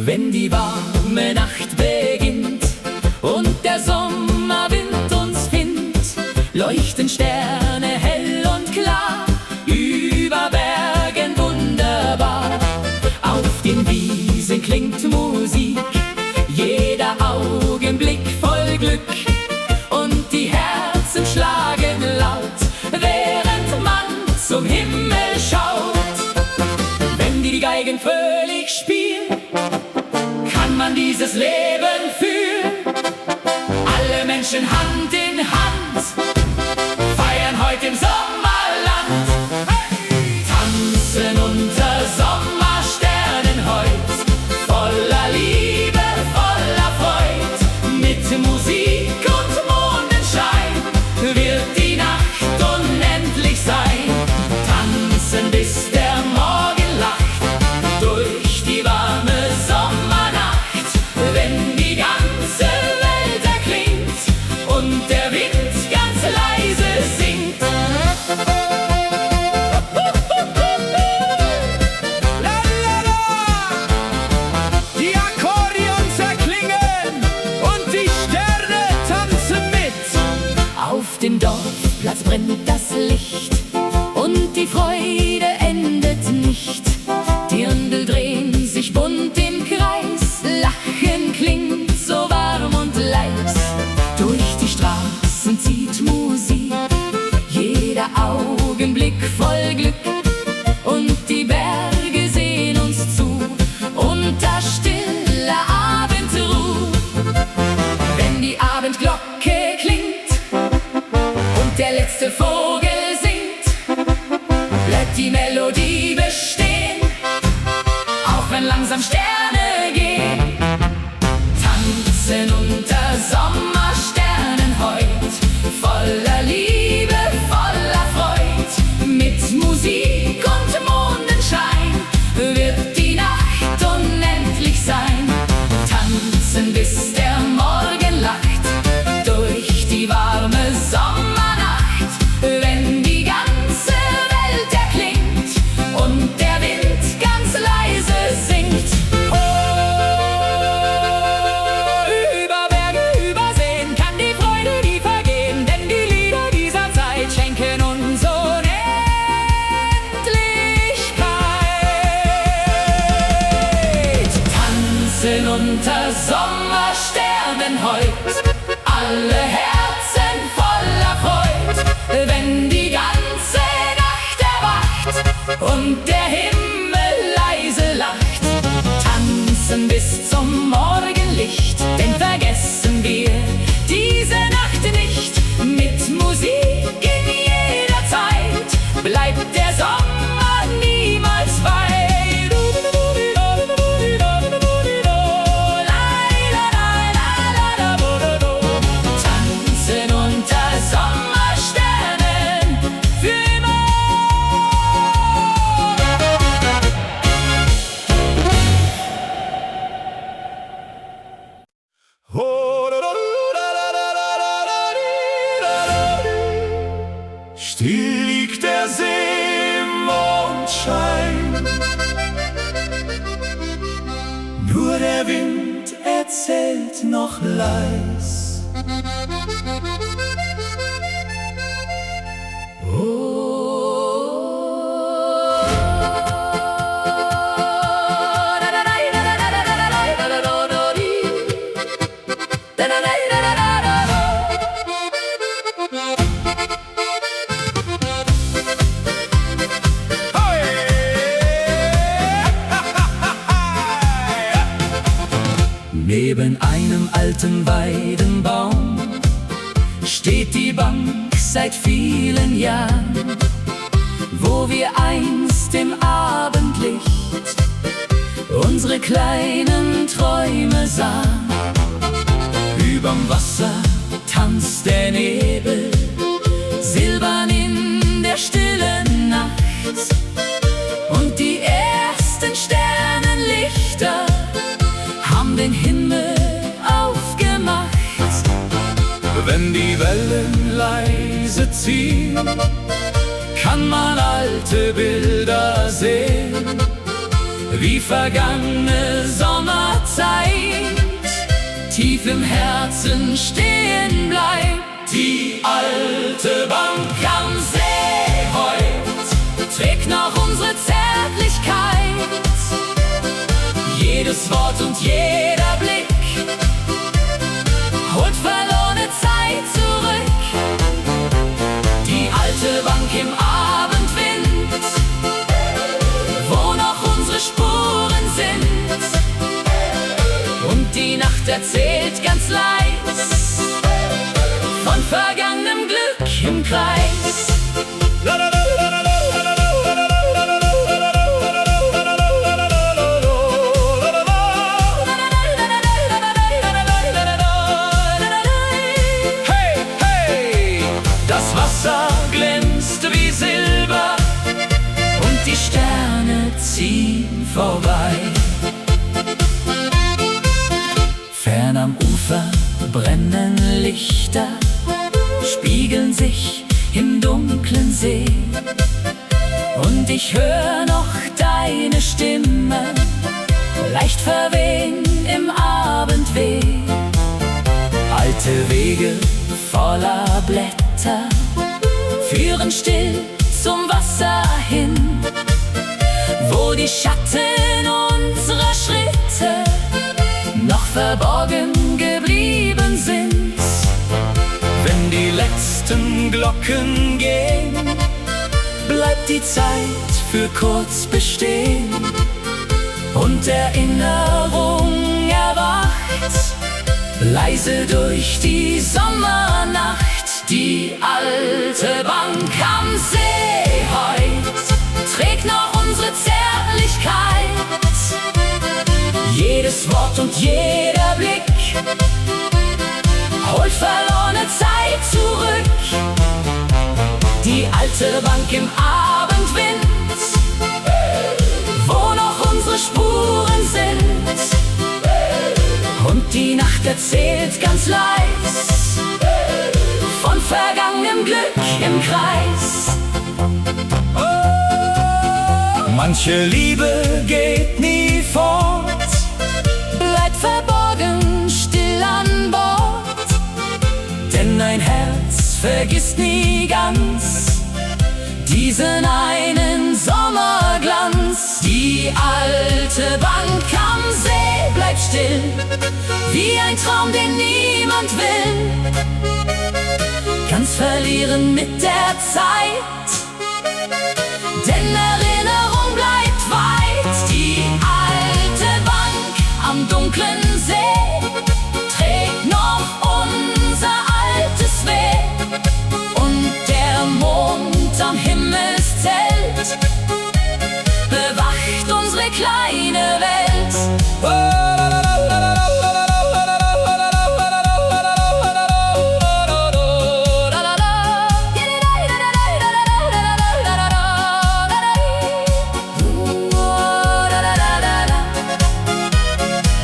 Wenn die warme Nacht beginnt und der Sommerwind uns findet, leuchten Sterne hell und klar, über Bergen wunderbar. Auf den Wiesen klingt Musik, jeder Augenblick voll Glück, und die Herzen schlagen laut, während man zum Himmel schaut. Wenn die Geigen fröhlich spielen, kann man dieses Leben fühlen. Alle Menschen Hand in Hand feiern heute im Sommerland. Tanzen unter Sommersternen heut, voller Liebe, voller Freud. Mit Musik und Mondenschein wird die Nacht unendlich sein. Tanzen bis der Morgen lacht, durch die warme Sommernacht. Wenn die ganze Welt erklingt und der Wind ganz leise singt. Die Akkordeons erklingen und die Sterne tanzen mit. Auf dem Dorfplatz brennt das Licht und die Freude endet nicht. Dirndl drehen sich bunt im Kreis, Lachen klingt so warm und leis. Durch die Straßen zieht Musik, jeder Augenblick voll Glück, und die Berge sehen uns zu, unter stiller Abendruh. Wenn die Abendglocke klingt und der letzte Vogel singt, bleibt die Melodie bestehen, auch wenn langsam Sterne gehen. Tanzen unter Sommersternen heut, voller Liebe, voller Freud. Mit Musik und Mondenschein wird die Nacht unendlich sein. Tanzen bis der Morgen lacht, durch die warme Sommernacht. Wenn die ganze Welt erklingt und der Wind ganz leise singt. Über Berge, über Seen kann die Freude nie vergehen, denn die Lieder dieser Zeit schenken uns Unendlichkeit. Tanzen unter Sommersternen heut, alle Herzen voller Freud. Wenn die ganze Nacht erwacht und der Himmel leise lacht, tanzen bis zum Morgenlicht, denn vergessen wir diese Nacht nicht. Mit Musik in jeder Zeit bleibt der Sommer niemals frei. Tanzen unter Sommersternen für immer. Still liegt der See im Mondschein, nur der Wind erzählt noch leis. Neben einem alten Weidenbaum steht die Bank seit vielen Jahren, wo wir einst im Abendlicht unsere kleinen Träume sahen. Überm Wasser tanzt der Nebel, silbern in der stillen Nacht, und die ersten Sternenlichter haben den Himmel aufgemacht. Wenn die Wellen leise ziehen, kann man alte Bilder sehen, wie vergangene Sommer Zeit tief im Herzen stehen bleibt. Die alte Bank am See heut trägt noch unsere Zärtlichkeit. Jedes Wort und jeder Blick holt verlorene Zeit zurück. Die alte Bank im Abendwind, wo noch unsere Spuren sind. Und die Nacht erzählt ganz leis von vergangenem Glück im Kreis. Hey, hey, das Wasser glänzt wie Silber und die Sterne ziehen vorbei. Fern am Ufer brennen Lichter, spiegeln sich im dunklen See. Und ich hör noch deine Stimme, leicht verwehen im Abendweh. Alte Wege voller Blätter führen still zum Wasser hin, wo die Schatten unserer Schritte noch verborgen geblieben sind. Wenn die letzten Glocken gehen, bleibt die Zeit für kurz bestehen und Erinnerung erwacht leise durch die Sommernacht. Die alte Bank am See heut trägt noch unsere Zärtlichkeit. Jedes Wort und jeder Blick holt verlorene Zeit zurück. Die alte Bank im Abendwind, wo noch unsere Spuren sind. Und die Nacht erzählt ganz leis von vergangenem Glück im Kreis. Manche Liebe geht nie fort, bleibt verborgen still an Bord. Denn ein Herz vergisst nie ganz diesen einen Sommerglanz. Die alte Bank am See bleibt still, wie ein Traum, den niemand will. Ganz verlieren mit der Zeit, denn Erinnerung bleibt weit. Die alte Bank am dunklen See trägt noch unser altes Weg. Und der Mond am Himmelszelt bewacht unsere kleine Welt.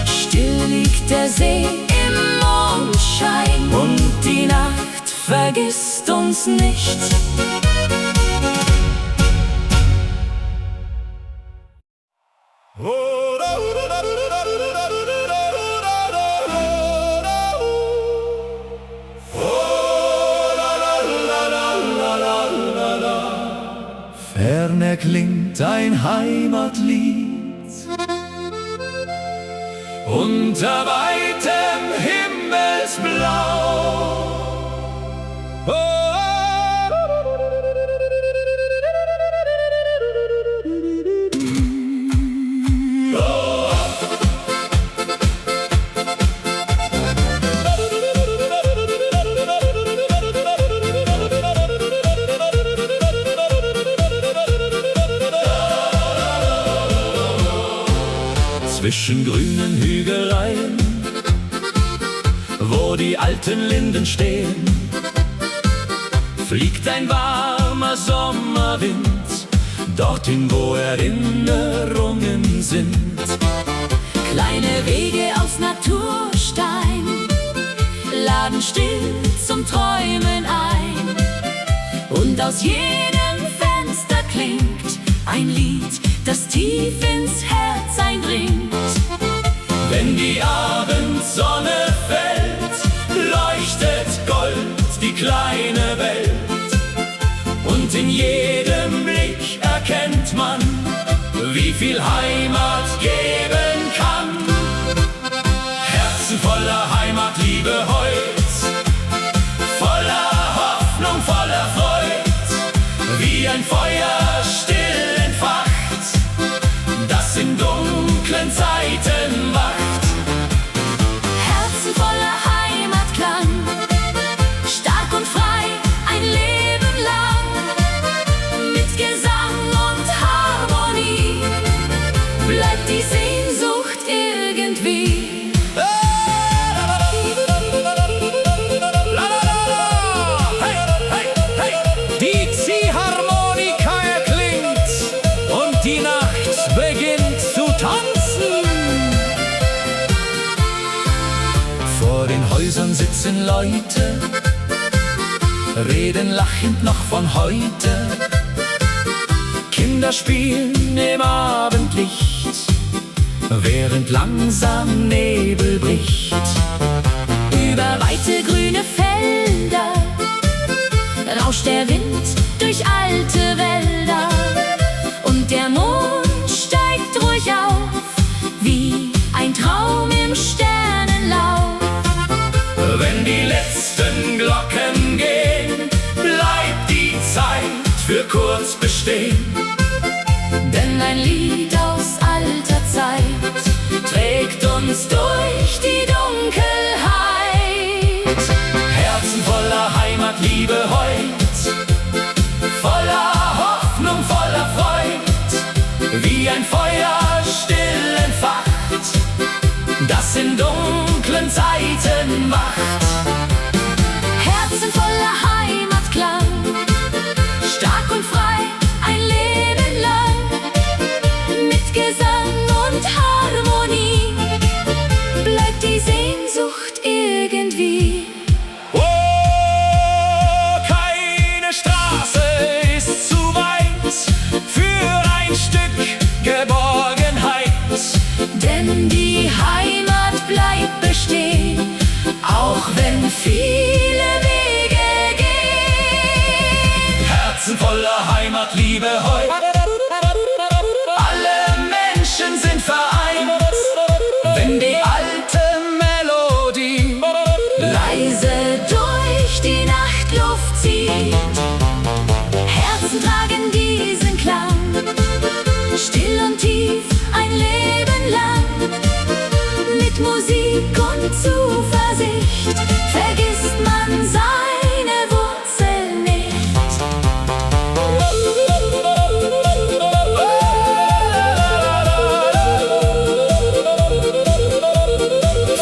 Still liegt der See im Mondschein und die Nacht vergisst uns nicht. Fern erklingt ein Heimatlied unter weitem Himmelsblau. Zwischen grünen Hügeleien, wo die alten Linden stehen, fliegt ein warmer Sommerwind dorthin, wo Erinnerungen sind. Kleine Wege aus Naturstein laden still zum Träumen ein. Und aus jedem Fenster klingt ein Lied, das tief ins Herz eindringt. Wenn die Abendsonne fällt, leuchtet Gold die kleine Welt. Und in jedem Blick erkennt man, wie viel Heimat geben kann. Herzen voller Heimatliebe heut, voller Hoffnung, voller Freud, wie ein Feuer still entfacht, das in dunklen Zeiten wacht. Herzen voller Heimatklang, stark und frei, ein Leben lang. Mit Gesang und Harmonie bleibt die Sehnsucht irgendwie. Die Ziehharmonika erklingt und die Nacht beginnt zu tanzen. Vor den Häusern sitzen Leute, reden lachend noch von heute. Kinder spielen im Abendlicht, während langsam Nebel bricht. Über weite grüne Felder rauscht der Wind durch alte Wälder. Und der Mond steigt ruhig auf, wie ein Traum im Sternenlauf. Wenn die letzten Glocken gehen, bleibt die Zeit für kurz bestehen. Denn ein Lied aus alter Zeit trägt uns durch die Dunkelheit. Herzen voller Heimatliebe heut, voller Hoffnung, voller Freud, wie ein Feuer still entfacht, das in dunklen Zeiten wacht. Herzen voller Heimatklang, stark und frei, ein Leben lang. Mit Gesang und Harmonie bleibt die Sehnsucht irgendwie. Oh, keine Straße ist zu weit für ein Stück Geborgenheit. Denn die Heimat bleibt bestehen, auch wenn viele Wege gehen. Herzen voller Heimatliebe heut, alle Menschen sind vereint, wenn die alte Melodie Leise durch die Nachtluft zieht. Herzen tragen diesen Klang, still und tief ein Leben lang. Mit Musik und Zuversicht vergisst man seine Wurzeln nicht.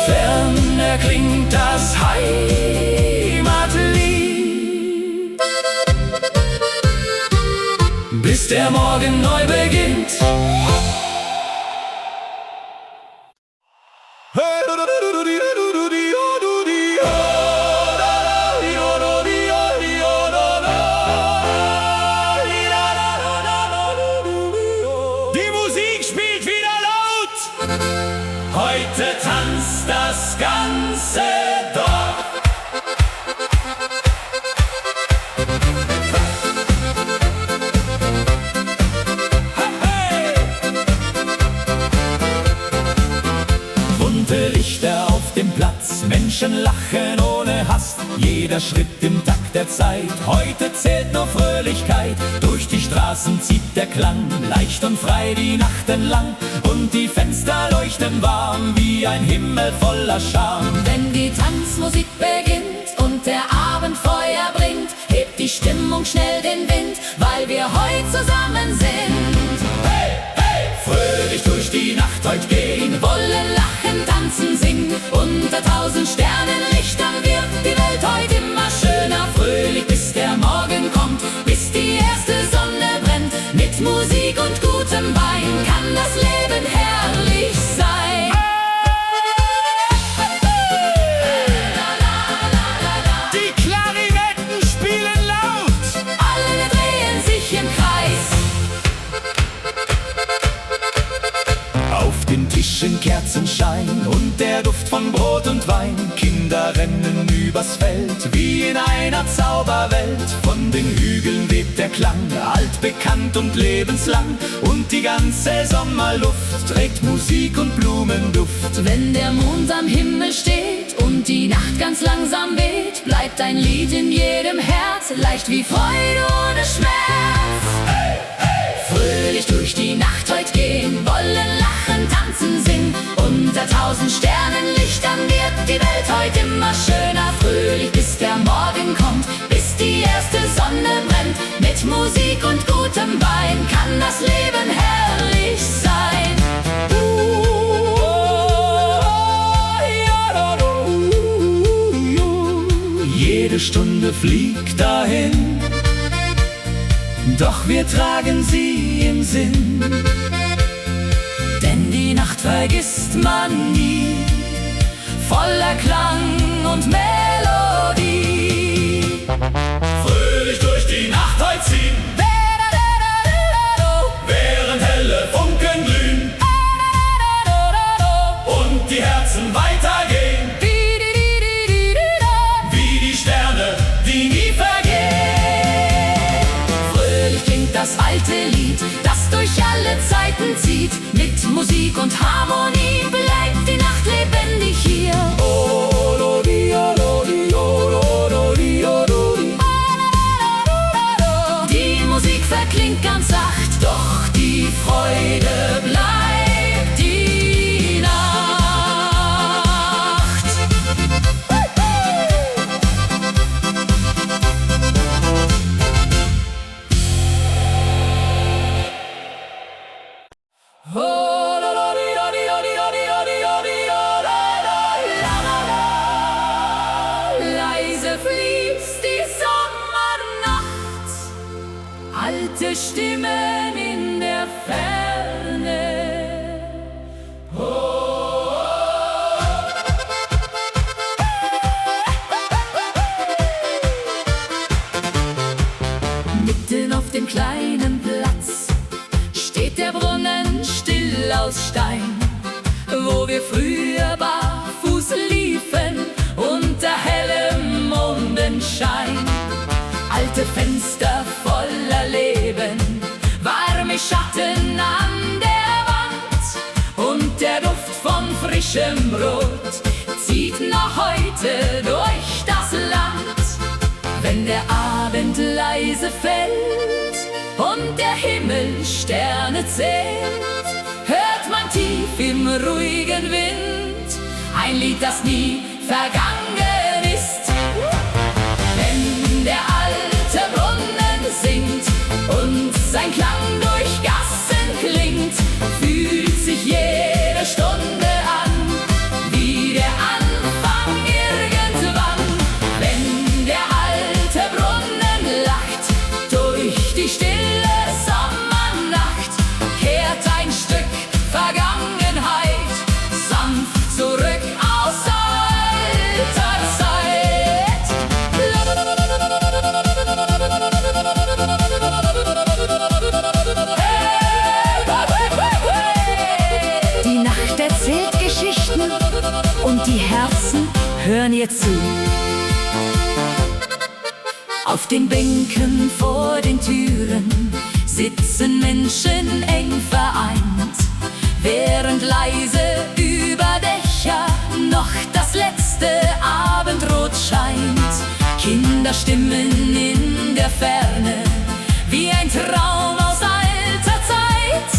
fern erklingt das Heimatlied, bis der Morgen neu beginnt. Die Musik spielt wieder laut. Heute tanzt das ganze Dorf. Hey! Bunte Lichter auf dem Platz, Menschen lachen ohne Hass. Jeder Schritt im Takt der Zeit, heute zählt nur Fröhlichkeit. Durch die Straßen zieht der Klang, leicht und frei die Nacht entlang. Und die Fenster leuchten warm, wie ein Himmel voller Charme. Wenn die Tanzmusik beginnt und der Abend Feuer bringt, hebt die Stimmung schnell den Wind, weil wir heute zusammen sind. Hey, hey! Fröhlich durch die Nacht heute gehen, Wollen lachen, tanzen, singen, unter 1000 Sternenlichtern wird die Welt heute immer schöner. Fröhlich bis der Morgen kommt, bis die erste Sonne brennt. Mit Musik und gutem Wein kann das Leben herrlich sein. die Klarinetten spielen laut. Alle drehen sich im Kreis. Auf den Tischen Kerzenschein und der Duft von Brot und Wein. Kinder rennen übers Feld wie in einer Zauberwelt. Von den Hügeln weht der Klang, altbekannt und lebenslang. Und die ganze Sommerluft trägt Musik und Blumenduft. Wenn der Mond am Himmel steht und die Nacht ganz langsam weht, bleibt ein Lied in jedem Herz, leicht wie Freude ohne Schmerz. Hey, hey. Fröhlich durch die Nacht heut gehen, wollen lachen, tanzen, singen. Unter 1000 Sternenlichtern wird die Welt heut immer schöner. Fröhlich bis der Morgen kommt, bis die erste Sonne brennt. Mit Musik und gutem Wein kann das Leben herrlich sein. Jede Stunde fliegt dahin, doch wir tragen sie im Sinn. Denn die Nacht vergisst man nie, voller Klang und Melodie. Fröhlich durch die Nacht heut ziehen, während helle Funken glühen und die Herzen weitergehen, wie die Sterne, die nie vergehen. Fröhlich klingt das alte Lied, das durch alle Zeiten zieht. Mit Musik und Harmonie bleibt die Nacht lebendig hier. Die Musik verklingt ganz sacht, doch die Freude bleibt die Nacht. Leise fließt die Sommernacht, alte Stimmen in der Ferne. Mitten auf dem kleinen Platz steht der Brunnen still aus Stein, wo wir früher barfuß liefen unter hellem Mondenschein. Alte Fenster voller Leben, warme Schatten an der Wand und der Duft von frischem Brot zieht noch heute durch das Land. Wenn der Abend leise fällt und der Himmel Sterne zählt, hört man tief im ruhigen Wind ein Lied, das nie vergangen ist. Wenn der alte Brunnen singt und sein Klang durch Gassen klingt, fühlt sich jede Stunde an wie der Anfang irgendwann. Wenn der alte Brunnen lacht durch die stille Sommernacht, kehrt ein Stück Vergangenheit sanft zurück aus alter Zeit. Die Nacht erzählt Geschichten und die Herzen hören ihr zu. Auf den Bänken vor den Türen sitzen Menschen eng vereint, während leise über Dächer noch das letzte Abendrot scheint. Kinderstimmen in der Ferne, wie ein Traum aus alter Zeit,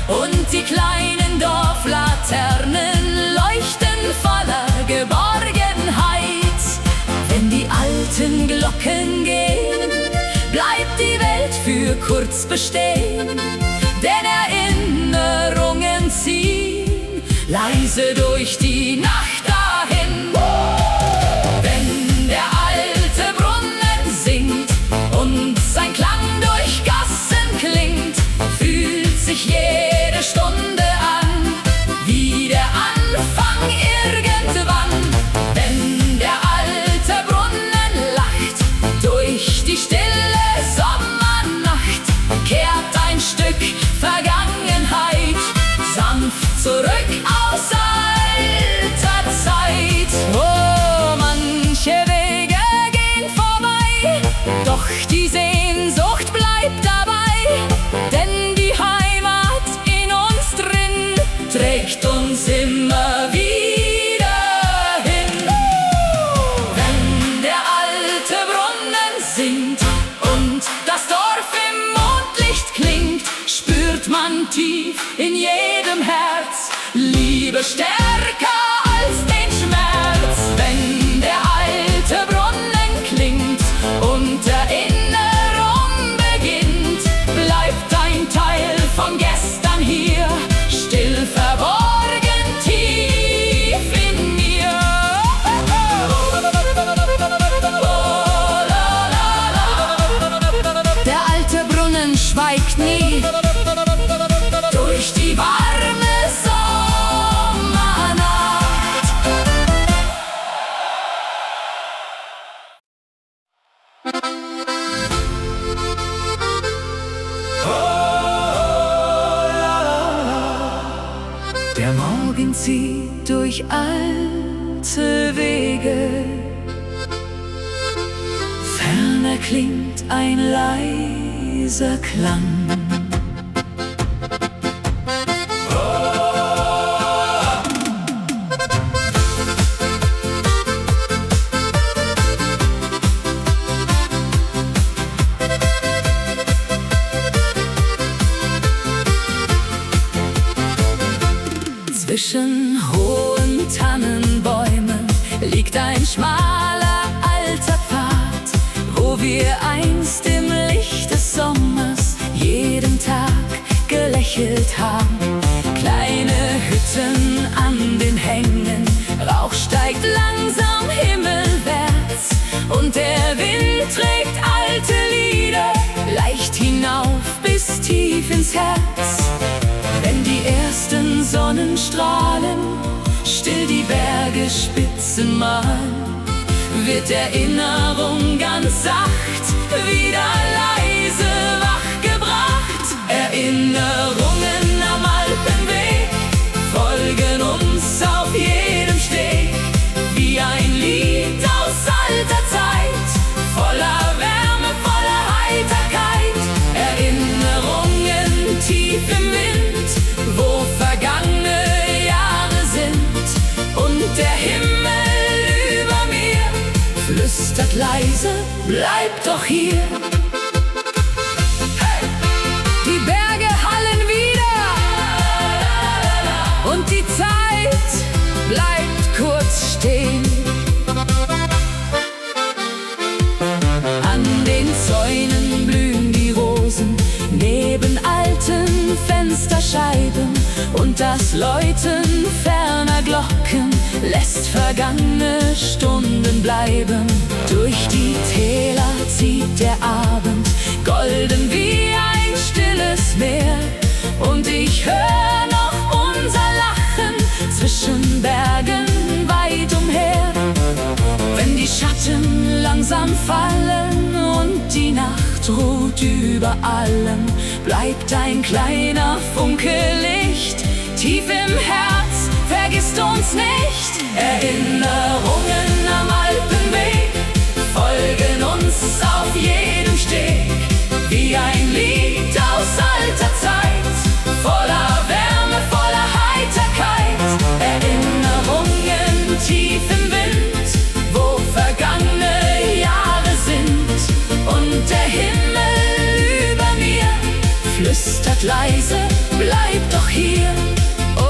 und die kleinen Dorflaternen leuchten voller Geborgenheit. Wenn die alten Glocken gehen, bleibt die Welt für kurz bestehen, denn Erinnerungen ziehen leise durch die Nacht dahin. Wenn der alte Brunnen singt und sein Klang durch Gassen klingt, fühlt sich jede Stunde an wie der Anfang irgendwann. Wenn der alte Brunnen lacht durch die stille Sommernacht, kehrt ein Stück Vergangenheit sanft zurück aus Liebe stärker als den Schmerz. Wenn der alte Brunnen klingt und Erinnerung beginnt, bleibt ein Teil von gestern hier, still verborgen tief in mir. Der alte Brunnen schweigt nie durch die warme Sommernacht. Der Morgen zieht durch alte Wege, ferner klingt ein leiser Klang. Zwischen hohen Tannenbäumen liegt ein schmaler alter Pfad, wo wir einst im Licht des Sommers jeden Tag gelächelt haben. Kleine Hütten an den Hängen, Rauch steigt langsam himmelwärts und der Wind trägt alte Lieder leicht hinauf bis tief ins Herz. Wenn die ersten Sonnenstrahlen still die Bergespitzen malen, wird Erinnerung ganz sacht wieder leise wachgebracht. Erinnerungen am Alpenweg folgen uns auf jedem Steg, wie ein Lied aus alter Zeit, voller Wärme, voller Heiterkeit. Erinnerungen tief im Wind, wo vergangene Jahre sind, und der Himmel über mir flüstert leise, bleib doch hier. Hey! Die Berge hallen wieder und die Zeit bleibt kurz stehen. An den Zäunen blühen die Rosen neben alten Fensterscheiben, und das Läuten ferner Glocken lässt vergangene Stunden bleiben. Durch die Täler zieht der Abend, golden wie ein stilles Meer, und ich hör noch unser Lachen zwischen Bergen weit umher. Wenn die Schatten langsam fallen und die Nacht ruht über allem, bleibt ein kleiner Funke Licht tief im Herz, vergisst uns nicht. Erinnerungen am Alpenweg folgen uns auf jedem Steg, wie ein Lied aus alter Zeit, voller Wärme, voller Heiterkeit. Erinnerungen tief im Wind, wo vergangene Jahre sind, und der Himmel über mir flüstert leise, bleib doch hier. Oh,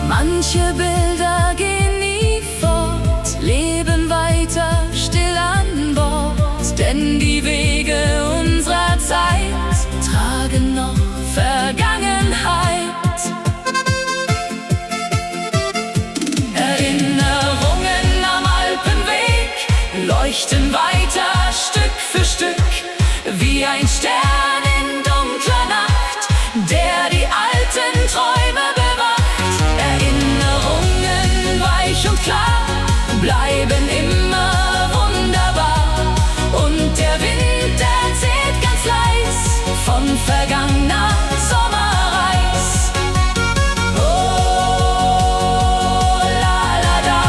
manche Bilder gehen nie fort, leben weiter still an Bord, denn die Wege unserer Zeit tragen noch Vergangenheit. Erinnerungen am Alpenweg leuchten weiter Stück für Stück, wie ein Stern in dunkler Nacht, der die alten Träume bewacht. Erinnerungen weich und klar bleiben immer wunderbar, und der Wind erzählt ganz leis von vergangener Sommerreis. Oh, la la da.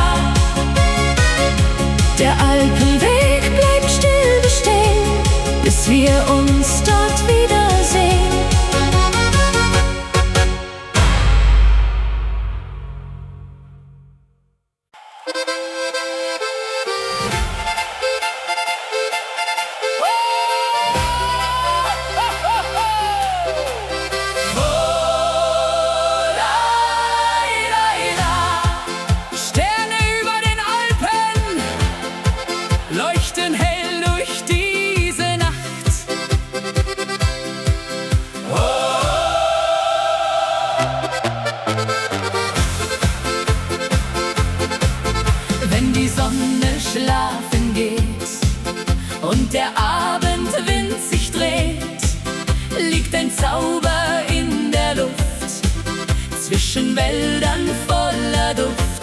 Der Alpenweg bleibt still bestehen, bis wir uns dort wiedersehen. zwischen Wäldern voller Duft.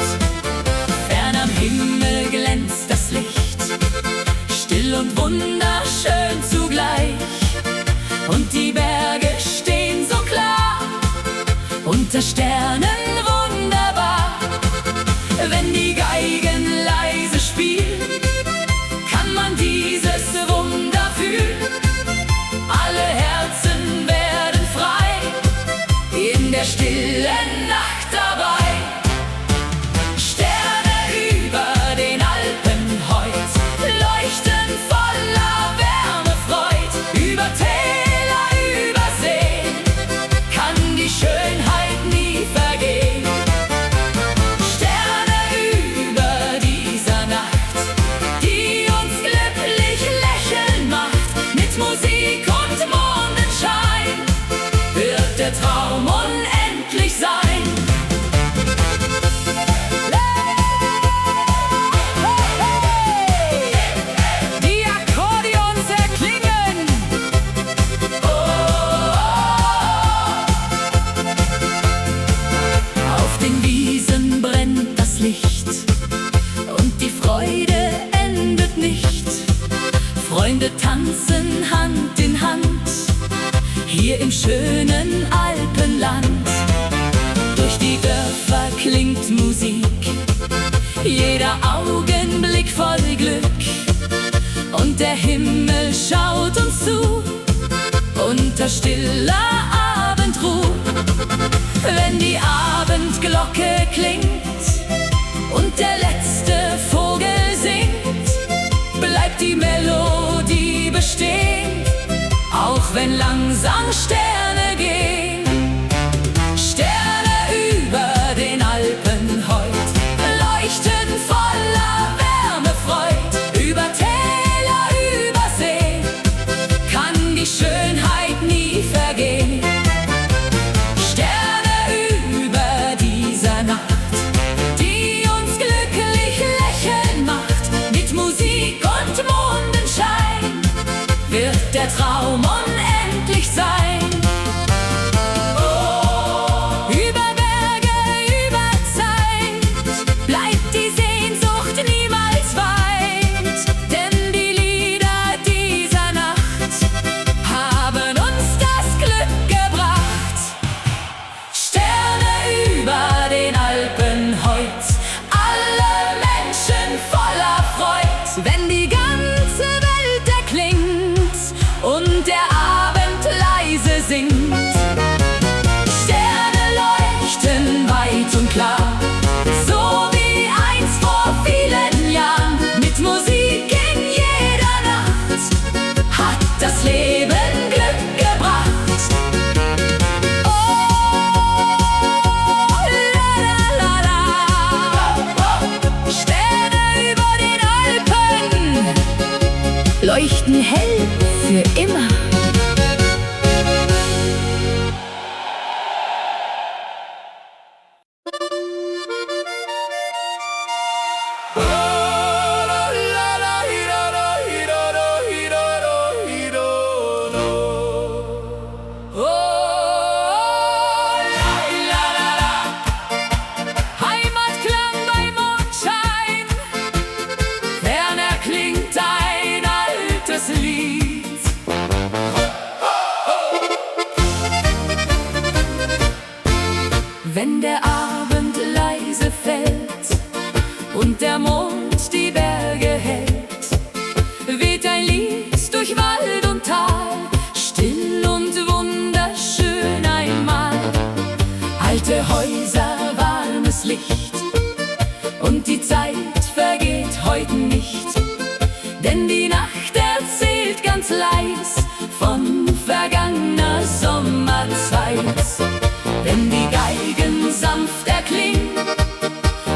Fern am Himmel glänzt das Licht, still und wunderschön zugleich. Und die Berge stehen so klar, unter Sternen wunderbar. Wenn die Geigen leise spielen, kann man dieses Wunder fühlen. Alle Herzen werden frei, in der stillen Nacht dabei. Sterne über den Alpen heut leuchten voller Wärme, Freud. Über Täler, über Seen kann die Schönheit nie vergehen. Sterne über dieser Nacht, die uns glücklich lächeln macht. Mit Musik und Mondenschein wird der Traum unendlich sein. Die Akkordeons erklingen. Auf den Wiesen brennt das Licht und die Freude endet nicht. Freunde tanzen Hand in Hand, hier im schönen Alpenland. Durch die Dörfer klingt Musik, jeder Augenblick voll Glück. Und der Himmel schaut uns zu, unter stiller Abendruh. Wenn die Abendglocke klingt und der letzte Vogel singt, bleibt die Melodie bestehen, auch wenn langsam Sterne gehen. Sterne über den Alpen heut leuchten voller Wärme, Freud. Über Täler, über See kann die Schönheit nie vergehen. Sterne über dieser Nacht, die uns glücklich lächeln macht. Mit Musik und Mondenschein wird der Traum unendlich sein. Über Berge, über Zeit bleibt die Sehnsucht niemals weit. Denn die Lieder dieser Nacht haben uns das Glück gebracht. Sterne über den Alpen heut, alle Menschen voller Freud. Wenn die ganze Welt erklingt und der Abend leise singt, Sterne leuchten weit und klar, so wie einst vor vielen Jahren. Mit Musik in jeder Nacht hat das Leben Glück gebracht. Oh, la la la la. Sterne über den Alpen leuchten hell für immer. Heimatklang bei Mondschein, fern erklingt ein altes Lied. Wenn der Abend leise fällt und der Mond die Berge hält, weht ein Lied durch Wald und Tal, still und wunderschön einmal. Alte Häuser, warmes Licht und die Zeit vergeht heute nicht, denn die Nacht erzählt ganz leis von vergangener Sommerzeit. Wenn die Geigen sanft erklingen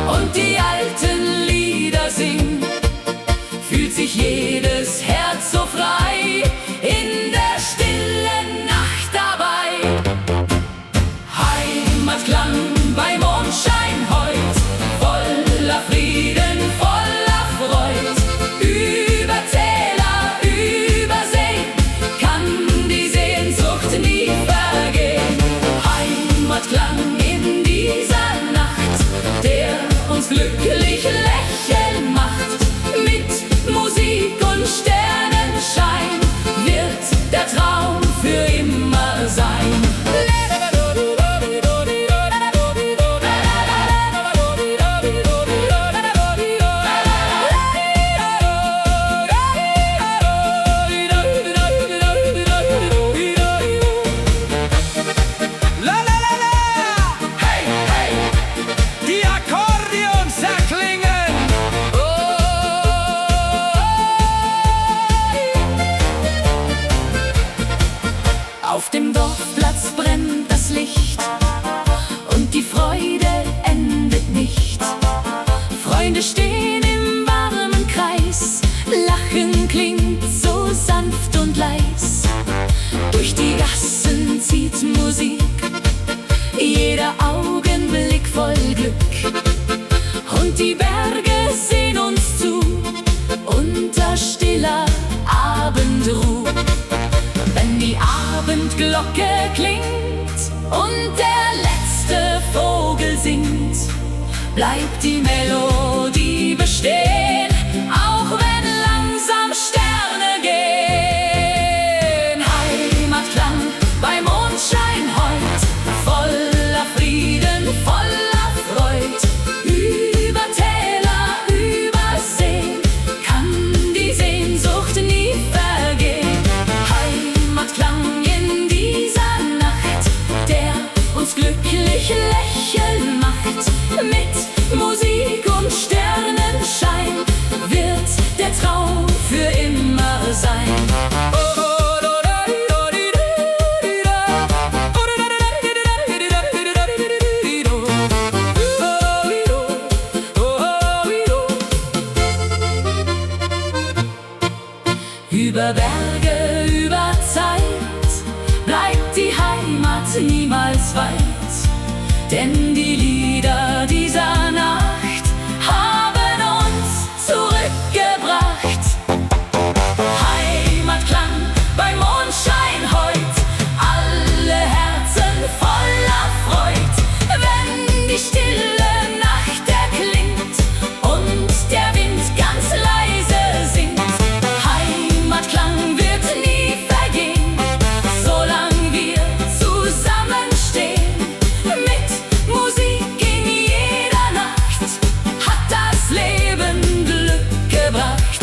und die alten Lieder singen, fühlt sich jedes Herz so frei in der stillen Nacht dabei. Heimatklang bei Mondschein heut, voller Frieden, voller Freud. Über Täler, über See kann die Sehnsucht nie vergehen. Heimatklang in dieser und der letzte Vogel singt, bleibt die Melodie bestehen, auch wenn langsam Sterne gehen. Heimatklang bei Mondschein heut, voller Frieden, voller Freud. Über Täler, über Seen kann die Sehnsucht nie vergehen. Heimatklang in dieser Nacht, der uns glücklich lächeln macht. Mit Musik und Sternenschein wird der Traum für immer sein. Über Berge, über Zeit bleibt die Heimat niemals weit, denn die Lieder dieser Nacht haben uns zurückgebracht. Heimatklang bei Mondschein heut, alle Herzen voller Freud, wenn die stille Nacht erklingt und der Wind ganz leise singt. Heimatklang wird nie vergehen, solange wir zusammenstehen. Mit Musik in jeder Nacht hat das Leben Glück gebracht.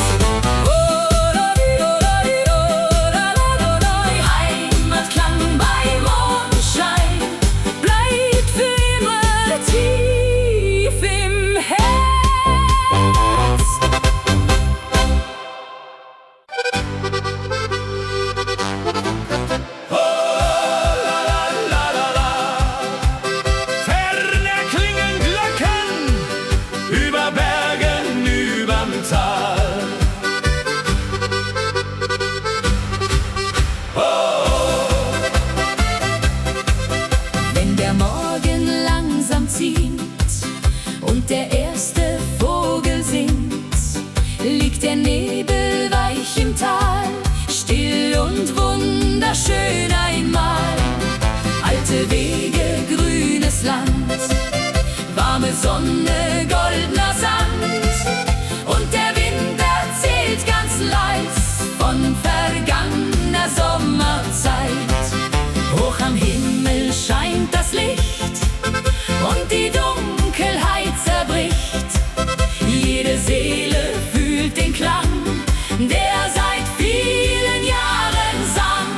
Heimatklang bei Mondschein bleibt für immer tief im Herz. Ferne klingen Glocken über Bergen, überm Tal. Wenn der Morgen langsam zieht und der erste Vogel singt, liegt der Nebel weich im Tal, still und wunderschön einmal. Alte Wege, grünes Land, warme Sonne, goldener Sand, und der Wind erzählt ganz leis von vergangener Sommerzeit. Hoch am Himmel scheint das Licht und die Dunkelheit zerbricht. Jede Seele fühlt den Klang, der seit vielen Jahren sang.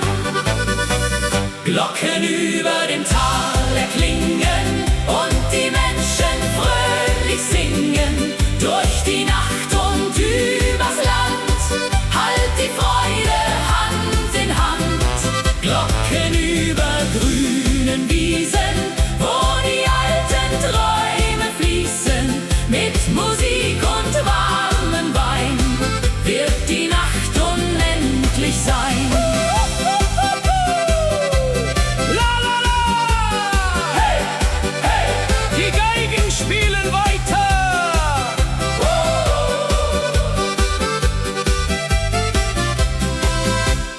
Glocken über dem Tal erklingen und die Menschen fröhlich singen. Durch die Nacht und übers Land, halt die Freude Hand in Hand. Glocken über grünen Wiesen, wo die alten Träume fließen. Mit Musik und warmem Wein wird die Nacht unendlich sein. La la la! Hey, hey! Die Geigen spielen weiter!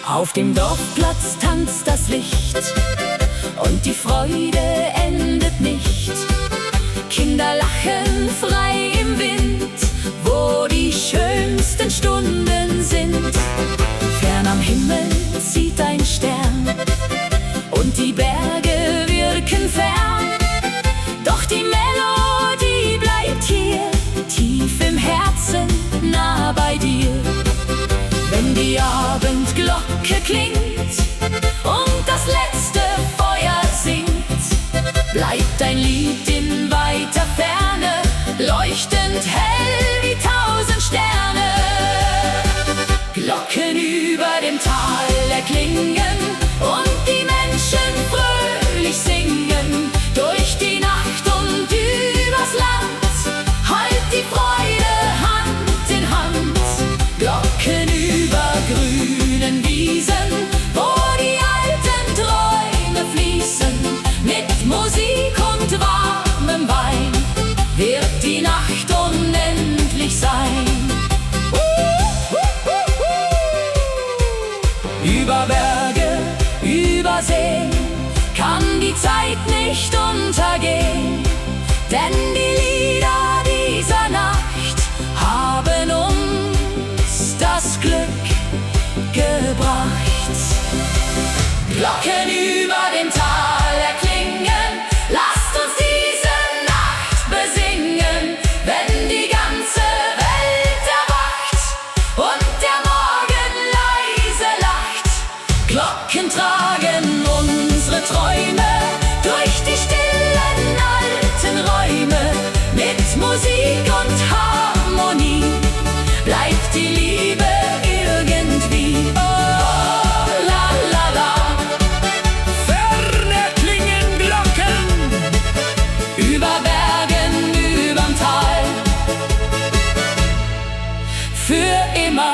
Auf dem Dorfplatz tanzt das Licht und die Freude endet nicht. Kinder lachen frei im Wind, wo die schönsten Stunden sind. Fern am Himmel zieht ein Stern und die Berge wirken fern. Doch die Melodie bleibt hier, tief im Herzen, nah bei dir. Wenn die Abendglocke klingt und das letzte Feuer singt, bleibt ein Lied in weiter Ferne, leuchtend hell wie 1000 Sterne. Glocken über dem Tal erklingen und die Menschen fröhlich singen. Durch die Nacht und übers Land, halt die Freude Hand in Hand. Glocken über grünen Wiesen, wo die alten Träume fließen. Mit Musik und warmem Wein wird die Nacht unendlich die Zeit nicht untergehen, denn die Lieder dieser Nacht haben uns das Glück gebracht. Glocken über dem Tal erklingen, lasst uns diese Nacht besingen, wenn die ganze Welt erwacht und der Morgen leise lacht. Glocken tragen unsere Träume durch die stillen alten Räume. Mit Musik und Harmonie bleibt die Liebe irgendwie. Oh, la la la. Ferne klingen Glocken Über Bergen, überm Tal, für immer.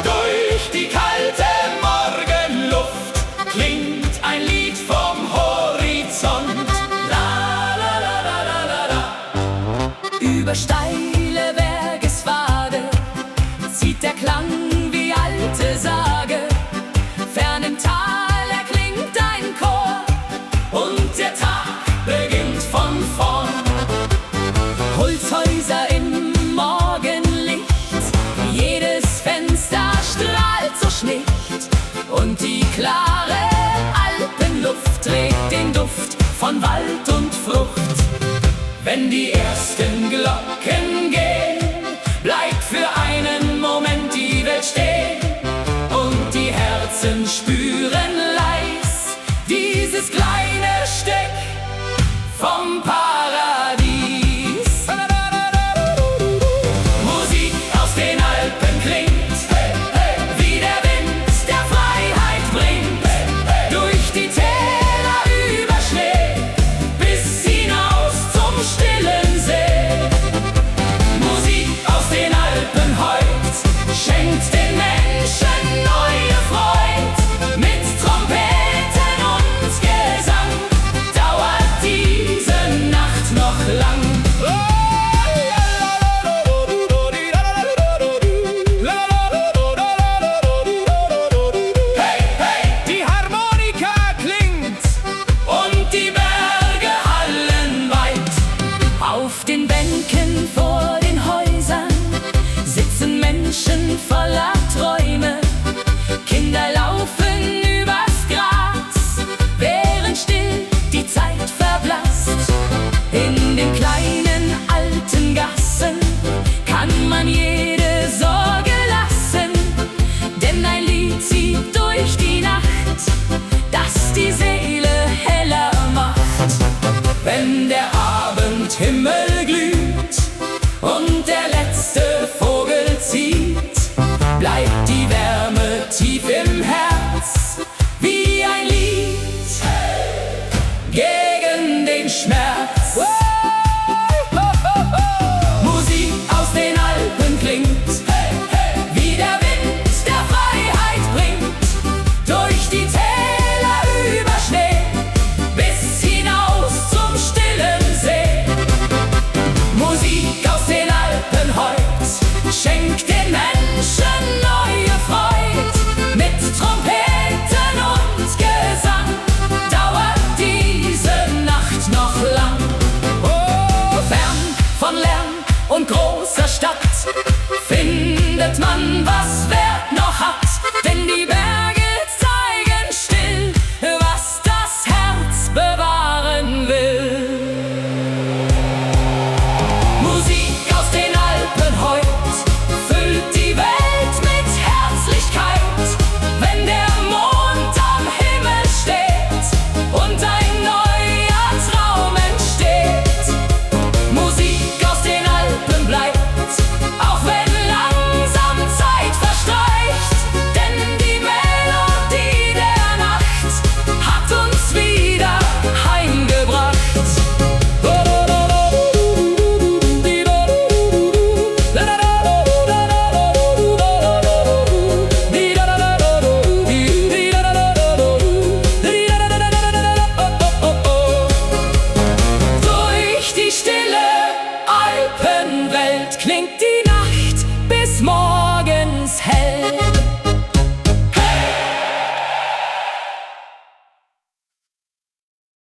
Durch die kalte Morgenluft klingt ein Lied vom Horizont. La la la la la la la. Über steile Bergespfade zieht der Klang wie alte Sage. Fern im Tal erklingt ein Chor und der Tag beginnt von vorn. Holzhäuser im Morgenlicht, jedes Fenster strahlt so schlicht und die klare Alpenluft trägt den Duft von Wald und Frucht. Wenn die ersten Glocken gehen, bleibt für einen Moment die Welt stehen und die Herzen spüren leis dieses kleine Stück vom Paradies. Musik aus den Alpen klingt, wie der Wind, der Freiheit bringt, durch die Täler über Schnee bis hinaus zum stillen See. Musik aus den Alpen heut schenkt den Menschen neue Freud. Mit Trompeten und Gesang dauert diese Nacht noch lang. Hey, hey, die Harmonika klingt und die Berge hallen weit. Auf den Bänken vor den Häusern sitzen Menschen voller Träume. Kinder laufen übers Gras, während still die Zeit verblasst. In den kleinen alten Gassen kann man jede Sorge lassen, denn ein Lied zieht durch die Nacht, das die Seele heller macht. Wenn der Abendhimmel glüht und der letzte Vogel zieht, bleibt die Wärme tief im Herz wie ein Lied gegen den Schmerz. Musik aus den Alpen klingt, wie der Wind, der Freiheit bringt, durch die Täler über Schnee bis hinaus zum stillen See. Musik aus den Alpen heut schenkt den Menschen neue Freud. Mit Trompeten und Gesang dauert diese Nacht noch lang. Oh, fern von Lärm und großer Stadt findet man, was Wert noch hat, denn die Berge zeigen still, was das Herz bewahren will. Musik aus den Alpen heut füllt die Welt mit Herzlichkeit, wenn der Mond am Himmel steht und ein neuer Traum entsteht. Musik aus den Alpen bleibt, auch wenn langsam Zeit verstreicht, denn die Melodie der Nacht hat uns wieder heimgebracht. Durch die stille Alpenwelt klingt die